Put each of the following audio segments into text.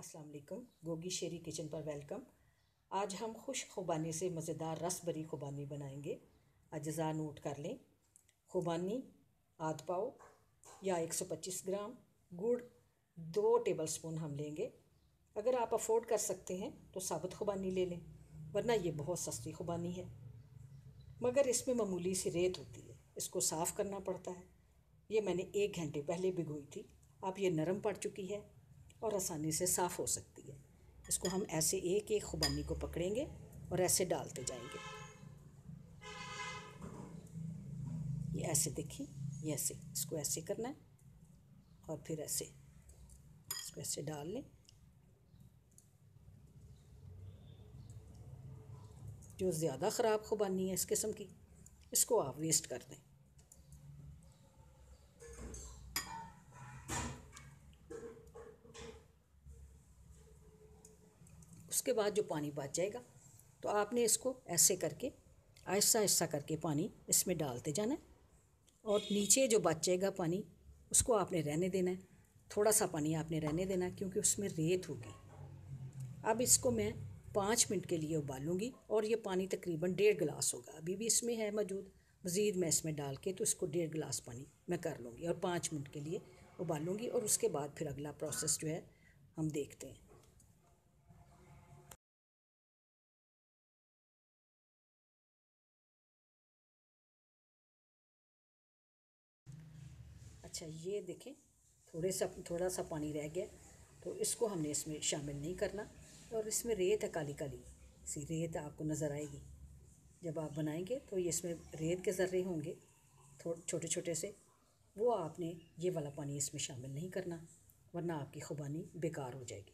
अस्सलाम वालेकुम। गोगी शेरी किचन पर वेलकम। आज हम खुश खुबानी से मज़ेदार रस भरी खुबानी बनाएंगे। अज्जा नोट कर लें। खुबानी आध पाव या 125 ग्राम, गुड़ 2 टेबलस्पून हम लेंगे। अगर आप अफोर्ड कर सकते हैं तो साबुत खुबानी ले लें, वरना ये बहुत सस्ती खुबानी है, मगर इसमें मामूली सी रेत होती है, इसको साफ़ करना पड़ता है। ये मैंने 1 घंटे पहले भिगोई थी। अब ये नरम पड़ चुकी है और आसानी से साफ़ हो सकती है। इसको हम ऐसे एक एक खुबानी को पकड़ेंगे और ऐसे डालते जाएंगे। ये ऐसे देखिए, ये ऐसे, इसको ऐसे करना है और फिर ऐसे इसको ऐसे डाल लें। जो ज़्यादा ख़राब खुबानी है इस किस्म की, इसको आप वेस्ट कर दें। उसके बाद जो पानी बच जाएगा तो आपने इसको ऐसे करके आहिस्ता आहिस्ता करके पानी इसमें डालते जाना है, और नीचे जो बच जाएगा पानी उसको आपने रहने देना है। थोड़ा सा पानी आपने रहने देना है क्योंकि उसमें रेत होगी। अब इसको मैं 5 मिनट के लिए उबालूंगी और ये पानी तकरीबन 1.5 गिलास होगा। अभी भी इसमें है मौजूद, मज़ीद मैं इसमें डाल के तो इसको 1.5 गिलास पानी मैं कर लूँगी और 5 मिनट के लिए उबालूंगी, और उसके बाद फिर अगला प्रोसेस जो है हम देखते हैं। अच्छा, ये देखें, थोड़ा सा पानी रह गया, तो इसको हमने इसमें शामिल नहीं करना। और इसमें रेत है, काली काली सी रेत आपको नज़र आएगी जब आप बनाएंगे, तो ये इसमें रेत के ज़र्रे होंगे थोड़े छोटे छोटे से। वो आपने ये वाला पानी इसमें शामिल नहीं करना, वरना आपकी खुबानी बेकार हो जाएगी।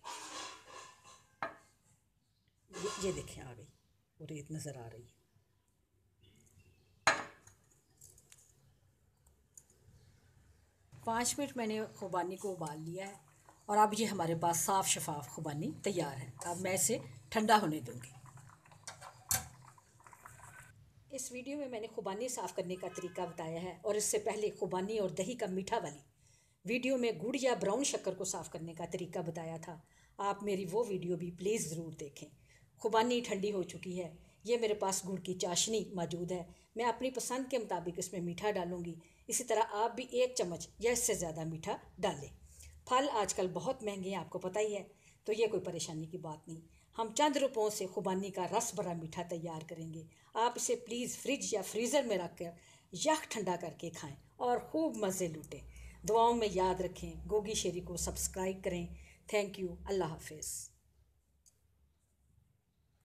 ये देखें, आ गई, वो रेत नज़र आ रही है। 5 मिनट मैंने खुबानी को उबाल लिया है और अब ये हमारे पास साफ़ शफाफ खुबानी तैयार है। अब मैं इसे ठंडा होने दूंगी। इस वीडियो में मैंने खुबानी साफ़ करने का तरीका बताया है, और इससे पहले खुबानी और दही का मीठा वाली वीडियो में गुड़ या ब्राउन शक्कर को साफ़ करने का तरीका बताया था। आप मेरी वो वीडियो भी प्लीज़ ज़रूर देखें। खुबानी ठंडी हो चुकी है। ये मेरे पास गुड़ की चाशनी मौजूद है। मैं अपनी पसंद के मुताबिक इसमें मीठा डालूँगी। इसी तरह आप भी 1 चम्मच या इससे ज़्यादा मीठा डालें। फल आजकल बहुत महंगे हैं, आपको पता ही है, तो ये कोई परेशानी की बात नहीं। हम चंद रुपयों से खुबानी का रस भरा मीठा तैयार करेंगे। आप इसे प्लीज़ फ्रिज या फ्रीज़र में रख कर यख ठंडा करके खाएं और खूब मज़े लूटें। दुआओं में याद रखें। गोगी शेरी को सब्सक्राइब करें। Thank you. अल्लाह हाफिज़।